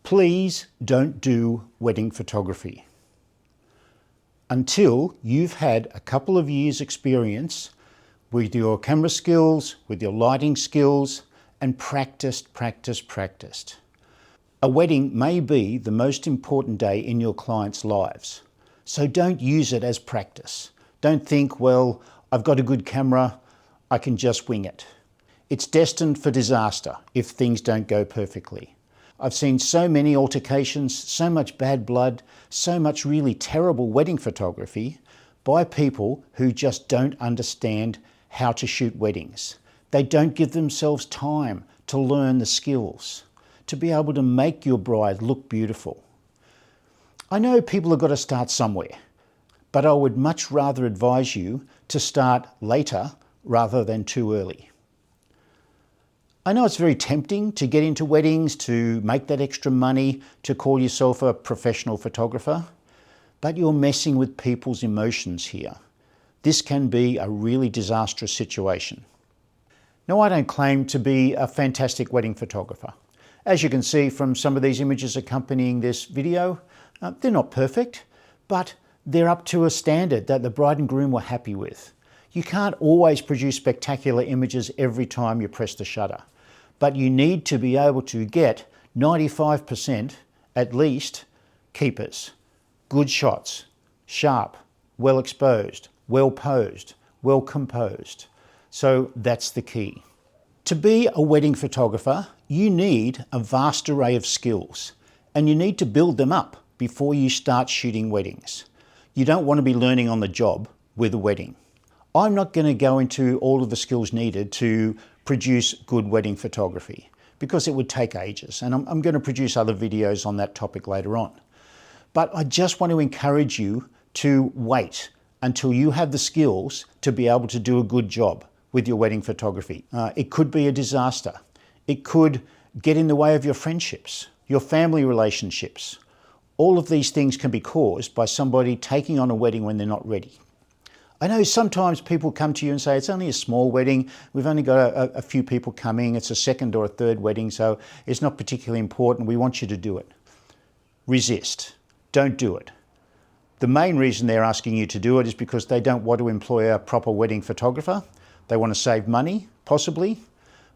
Please don't do wedding photography until you've had a couple of years experience with your camera skills, with your lighting skills, and practiced. A wedding may be the most important day in your clients' lives, so don't use it as practice. Don't think, well, I've got a good camera, I can just wing it. It's destined for disaster if things don't go perfectly. I've seen so many altercations, so much bad blood, so much really terrible wedding photography by people who just don't understand how to shoot weddings. They don't give themselves time to learn the skills, to be able to make your bride look beautiful. I know people have got to start somewhere, but I would much rather advise you to start later rather than too early. I know it's very tempting to get into weddings, to make that extra money, to call yourself a professional photographer, but you're messing with people's emotions here. This can be a really disastrous situation. Now, I don't claim to be a fantastic wedding photographer. As you can see from some of these images accompanying this video, they're not perfect, but they're up to a standard that the bride and groom were happy with. You can't always produce spectacular images every time you press the shutter, but you need to be able to get 95% at least keepers, good shots, sharp, well exposed, well posed, well composed. So that's the key. To be a wedding photographer, you need a vast array of skills, and you need to build them up before you start shooting weddings. You don't want to be learning on the job with a wedding. I'm not going to go into all of the skills needed to produce good wedding photography because it would take ages, and I'm going to produce other videos on that topic later on. But I just want to encourage you to wait until you have the skills to be able to do a good job with your wedding photography. It could be a disaster. It could get in the way of your friendships, your family relationships. All of these things can be caused by somebody taking on a wedding when they're not ready. I know sometimes people come to you and say, it's only a small wedding, we've only got a few people coming, it's a second or a third wedding, so it's not particularly important, we want you to do it. Resist. Don't do it. The main reason they're asking you to do it is because they don't want to employ a proper wedding photographer. They want to save money, possibly,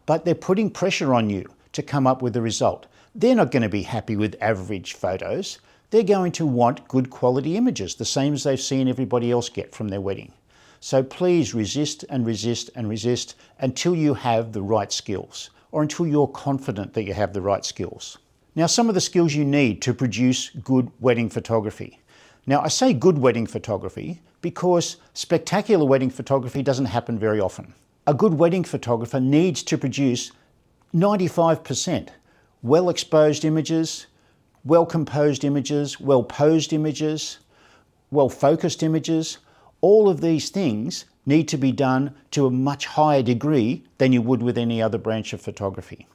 but they're putting pressure on you to come up with a result. They're not going to be happy with average photos. They're going to want good quality images, the same as they've seen everybody else get from their wedding. So please resist and resist and resist until you have the right skills, or until you're confident that you have the right skills. Now, some of the skills you need to produce good wedding photography. Now, I say good wedding photography because spectacular wedding photography doesn't happen very often. A good wedding photographer needs to produce 95% well-exposed images, well-composed images, well-posed images, well-focused images. All of these things need to be done to a much higher degree than you would with any other branch of photography.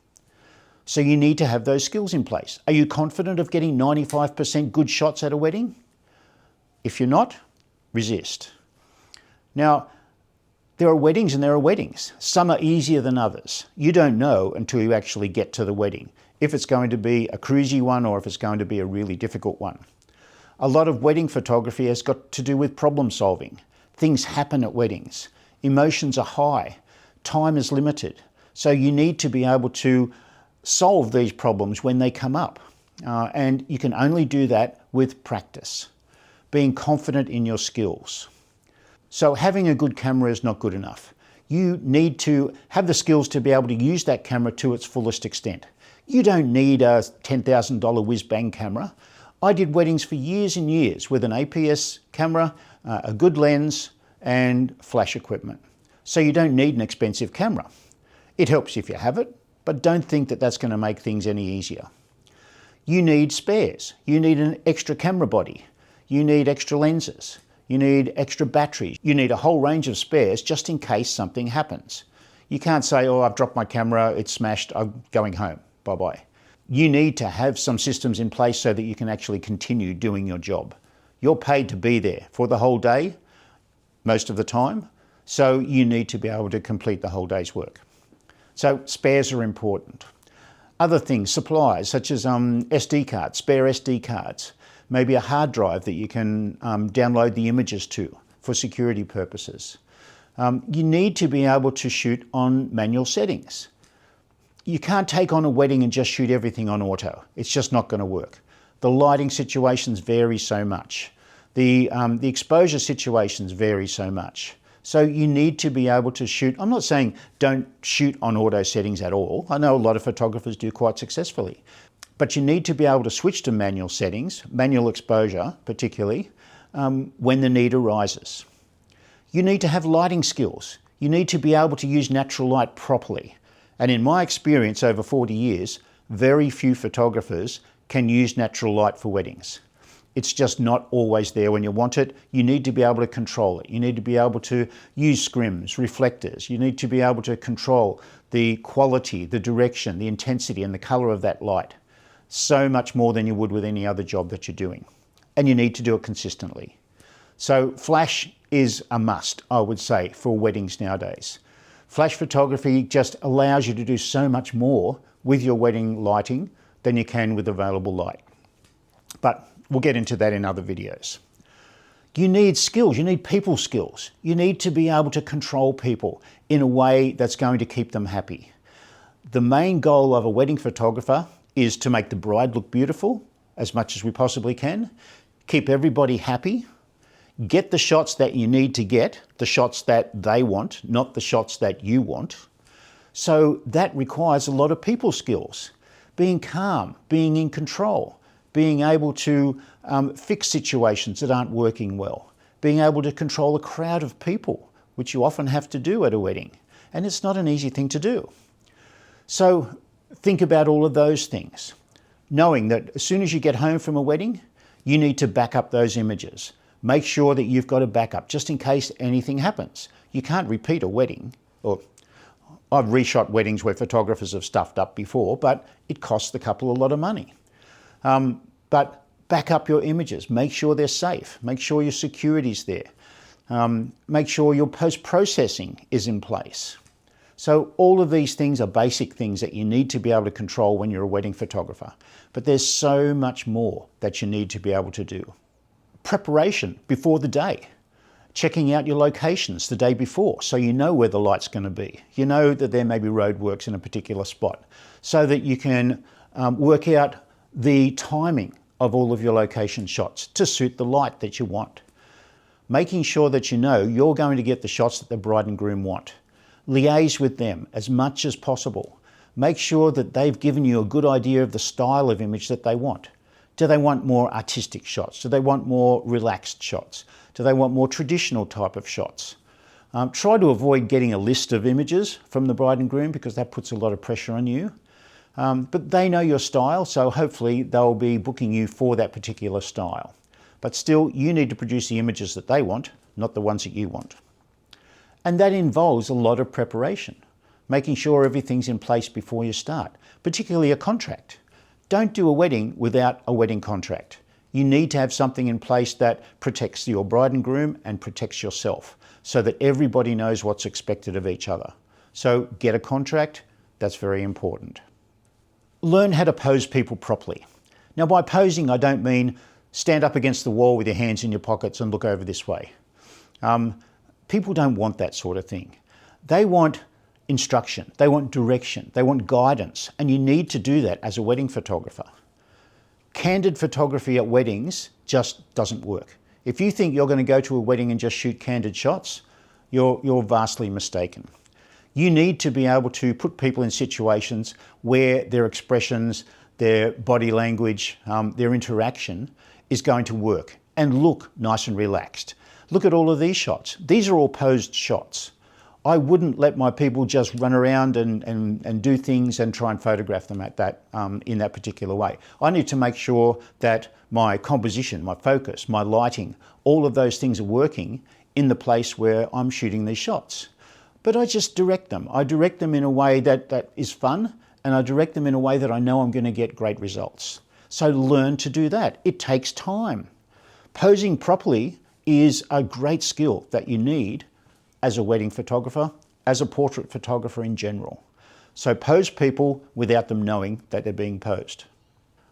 So you need to have those skills in place. Are you confident of getting 95% good shots at a wedding? If you're not, resist. Now, there are weddings and there are weddings. Some are easier than others. You don't know until you actually get to the wedding if it's going to be a cruisy one or if it's going to be a really difficult one. A lot of wedding photography has got to do with problem solving. Things happen at weddings. Emotions are high. Time is limited. So you need to be able to solve these problems when they come up. And you can only do that with practice, being confident in your skills. So having a good camera is not good enough. You need to have the skills to be able to use that camera to its fullest extent. You don't need a $10,000 whiz-bang camera. I did weddings for years and years with an APS camera, a good lens, and flash equipment. So you don't need an expensive camera. It helps if you have it, but don't think that that's going to make things any easier. You need spares. You need an extra camera body. You need extra lenses. You need extra batteries. You need a whole range of spares just in case something happens. You can't say, oh, I've dropped my camera, it's smashed, I'm going home, bye-bye. You need to have some systems in place so that you can actually continue doing your job. You're paid to be there for the whole day, most of the time, so you need to be able to complete the whole day's work. So spares are important. Other things, supplies such as SD cards, spare SD cards, maybe a hard drive that you can download the images to for security purposes. You need to be able to shoot on manual settings. You can't take on a wedding and just shoot everything on auto. It's just not going to work. The lighting situations vary so much. The exposure situations vary so much. So you need to be able to shoot. I'm not saying don't shoot on auto settings at all. I know a lot of photographers do quite successfully. But you need to be able to switch to manual settings, manual exposure particularly, when the need arises. You need to have lighting skills. You need to be able to use natural light properly. And in my experience over 40 years, very few photographers can use natural light for weddings. It's just not always there when you want it. You need to be able to control it. You need to be able to use scrims, reflectors. You need to be able to control the quality, the direction, the intensity and the color of that light. So much more than you would with any other job that you're doing. And you need to do it consistently. So flash is a must, I would say, for weddings nowadays. Flash photography just allows you to do so much more with your wedding lighting than you can with available light. But we'll get into that in other videos. You need skills, you need people skills. You need to be able to control people in a way that's going to keep them happy. The main goal of a wedding photographer is to make the bride look beautiful as much as we possibly can, keep everybody happy, get the shots that you need to get, the shots that they want, not the shots that you want. So that requires a lot of people skills. Being calm, being in control, being able to fix situations that aren't working well, being able to control a crowd of people, which you often have to do at a wedding. And it's not an easy thing to do. So think about all of those things, knowing that as soon as you get home from a wedding, you need to back up those images. Make sure that you've got a backup just in case anything happens. You can't repeat a wedding. Or I've reshot weddings where photographers have stuffed up before, but it costs the couple a lot of money. But back up your images, make sure they're safe, make sure your security's there, make sure your post-processing is in place. So all of these things are basic things that you need to be able to control when you're a wedding photographer. But there's so much more that you need to be able to do. Preparation before the day. Checking out your locations the day before so you know where the light's going to be. You know that there may be roadworks in a particular spot so that you can work out the timing of all of your location shots to suit the light that you want. Making sure that you know you're going to get the shots that the bride and groom want. Liaise with them as much as possible. Make sure that they've given you a good idea of the style of image that they want. Do they want more artistic shots? Do they want more relaxed shots? Do they want more traditional type of shots? Try to avoid getting a list of images from the bride and groom because that puts a lot of pressure on you. But they know your style, so hopefully they'll be booking you for that particular style. But still, you need to produce the images that they want, not the ones that you want. And that involves a lot of preparation, making sure everything's in place before you start, particularly a contract. Don't do a wedding without a wedding contract. You need to have something in place that protects your bride and groom and protects yourself so that everybody knows what's expected of each other. So get a contract, that's very important. Learn how to pose people properly. Now by posing, I don't mean stand up against the wall with your hands in your pockets and look over this way. People don't want that sort of thing. They want instruction, they want direction, they want guidance, and you need to do that as a wedding photographer. Candid photography at weddings just doesn't work. If you think you're going to go to a wedding and just shoot candid shots, you're vastly mistaken. You need to be able to put people in situations where their expressions, their body language, their interaction is going to work and look nice and relaxed. Look at all of these shots. These are all posed shots. I wouldn't let my people just run around and do things and try and photograph them at that, in that particular way. I need to make sure that my composition, my focus, my lighting, all of those things are working in the place where I'm shooting these shots. But I just direct them. I direct them in a way that is fun, and I direct them in a way that I know I'm going to get great results. So learn to do that. It takes time. Posing properly is a great skill that you need as a wedding photographer, as a portrait photographer in general. So pose people without them knowing that they're being posed.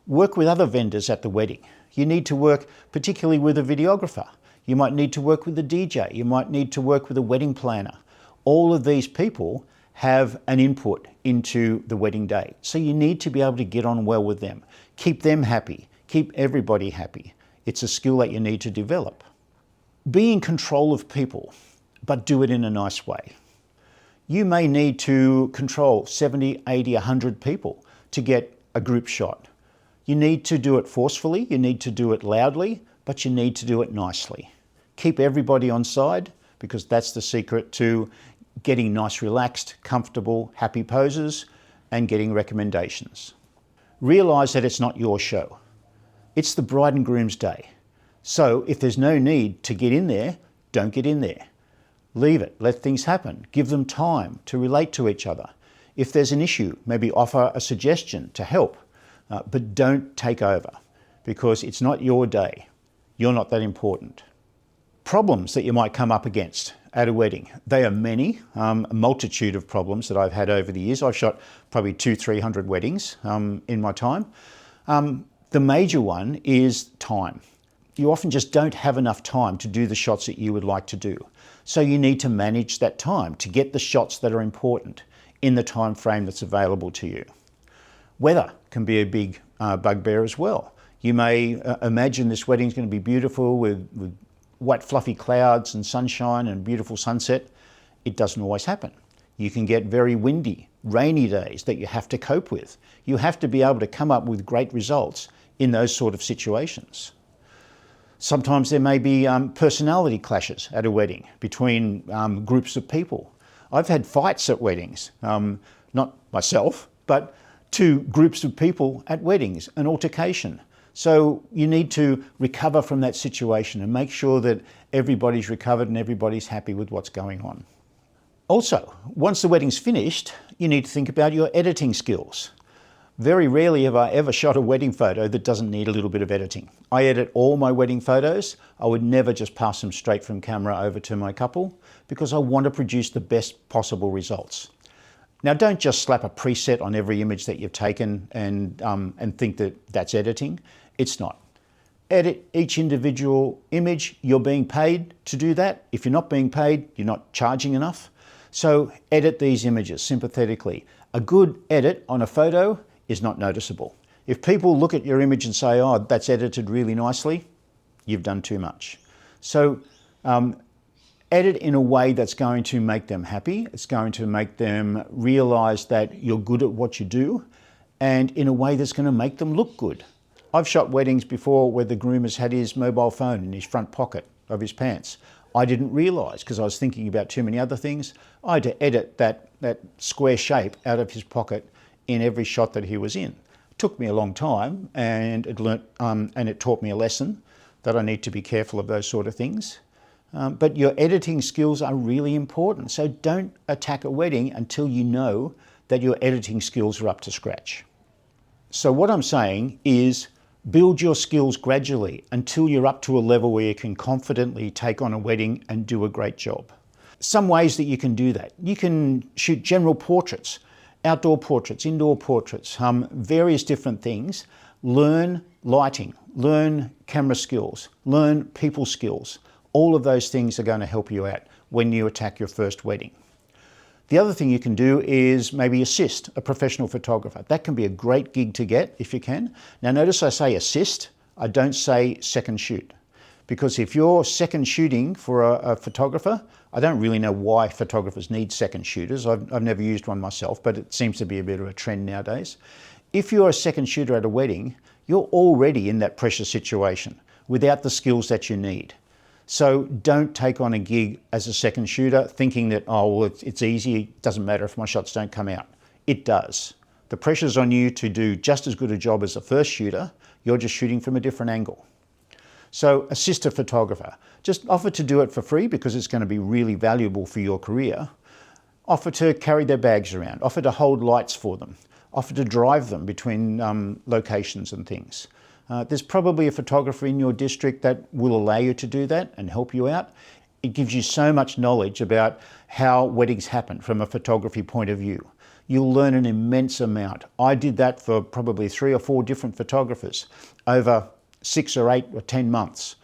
Work with other vendors at the wedding. You need to work particularly with a videographer. You might need to work with a DJ. You might need to work with a wedding planner. All of these people have an input into the wedding day. So you need to be able to get on well with them. Keep them happy. Keep everybody happy. It's a skill that you need to develop. Be in control of people, but do it in a nice way. You may need to control 70, 80, 100 people to get a group shot. You need to do it forcefully, you need to do it loudly, but you need to do it nicely. Keep everybody on side, because that's the secret to getting nice, relaxed, comfortable, happy poses and getting recommendations. Realise that it's not your show. It's the bride and groom's day. So if there's no need to get in there, don't get in there. Leave it, let things happen. Give them time to relate to each other. If there's an issue, maybe offer a suggestion to help, but don't take over, because it's not your day. You're not that important. Problems that you might come up against at a wedding. They are many, a multitude of problems that I've had over the years. I've shot probably 200-300 weddings in my time. The major one is time. You often just don't have enough time to do the shots that you would like to do. So you need to manage that time to get the shots that are important in the time frame that's available to you. Weather can be a big bugbear as well. You may imagine this wedding is going to be beautiful with white fluffy clouds and sunshine and beautiful sunset. It doesn't always happen. You can get very windy, rainy days that you have to cope with. You have to be able to come up with great results in those sort of situations. Sometimes there may be personality clashes at a wedding between groups of people. I've had fights at weddings, not myself, but two groups of people at weddings, an altercation. So you need to recover from that situation and make sure that everybody's recovered and everybody's happy with what's going on. Also, once the wedding's finished, you need to think about your editing skills. Very rarely have I ever shot a wedding photo that doesn't need a little bit of editing. I edit all my wedding photos. I would never just pass them straight from camera over to my couple, because I want to produce the best possible results. Now, don't just slap a preset on every image that you've taken and think that that's editing. It's not. Edit each individual image. You're being paid to do that. If you're not being paid, you're not charging enough. So edit these images sympathetically. A good edit on a photo is not noticeable. If people look at your image and say, oh, that's edited really nicely, you've done too much. So edit in a way that's going to make them happy. It's going to make them realize that you're good at what you do, and in a way that's going to make them look good. I've shot weddings before where the groom has had his mobile phone in his front pocket of his pants. I didn't realize, because I was thinking about too many other things. I had to edit that square shape out of his pocket in every shot that he was in. It took me a long time, and it taught me a lesson that I need to be careful of those sort of things. But your editing skills are really important. So don't attack a wedding until you know that your editing skills are up to scratch. So what I'm saying is build your skills gradually until you're up to a level where you can confidently take on a wedding and do a great job. Some ways that you can do that. You can shoot general portraits, outdoor portraits, indoor portraits, various different things. Learn lighting, learn camera skills, learn people skills. All of those things are going to help you out when you attack your first wedding. The other thing you can do is maybe assist a professional photographer. That can be a great gig to get if you can. Now notice I say assist, I don't say second shoot. Because if you're second shooting for a photographer, I don't really know why photographers need second shooters. I've never used one myself, but it seems to be a bit of a trend nowadays. If you're a second shooter at a wedding, you're already in that pressure situation without the skills that you need. So don't take on a gig as a second shooter thinking that, oh, well, it's easy, it doesn't matter if my shots don't come out. It does. The pressure's on you to do just as good a job as a first shooter. You're just shooting from a different angle. So assist a photographer. Just offer to do it for free because it's going to be really valuable for your career. Offer to carry their bags around. Offer to hold lights for them. Offer to drive them between locations and things. There's probably a photographer in your district that will allow you to do that and help you out. It gives you so much knowledge about how weddings happen from a photography point of view. you'll learn an immense amount. I did that for probably 3 or 4 different photographers over 6 or 8 or 10 months,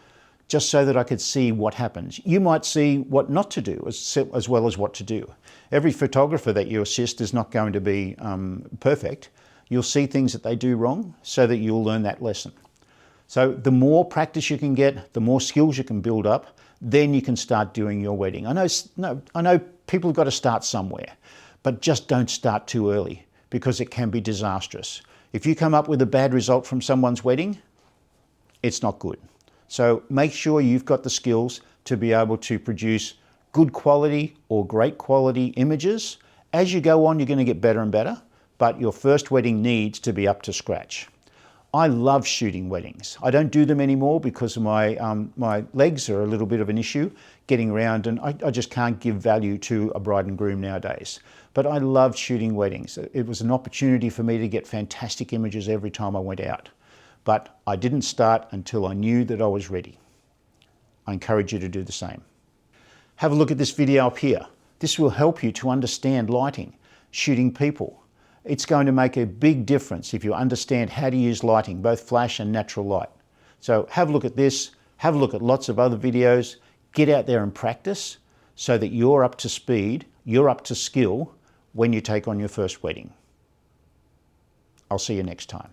just so that I could see what happens. You might see what not to do as well as what to do. Every photographer that you assist is not going to be perfect. You'll see things that they do wrong so that you'll learn that lesson. So the more practice you can get, the more skills you can build up, then you can start doing your wedding. I know people have got to start somewhere, but just don't start too early because it can be disastrous. If you come up with a bad result from someone's wedding, it's not good. So make sure you've got the skills to be able to produce good quality or great quality images. As you go on, you're going to get better and better, but your first wedding needs to be up to scratch. I love shooting weddings. I don't do them anymore because my legs are a little bit of an issue getting around, and I just can't give value to a bride and groom nowadays. But I love shooting weddings. It was an opportunity for me to get fantastic images every time I went out. But I didn't start until I knew that I was ready. I encourage you to do the same. Have a look at this video up here. This will help you to understand lighting, shooting people. It's going to make a big difference if you understand how to use lighting, both flash and natural light. So have a look at this, have a look at lots of other videos, get out there and practice so that you're up to speed, you're up to skill when you take on your first wedding. I'll see you next time.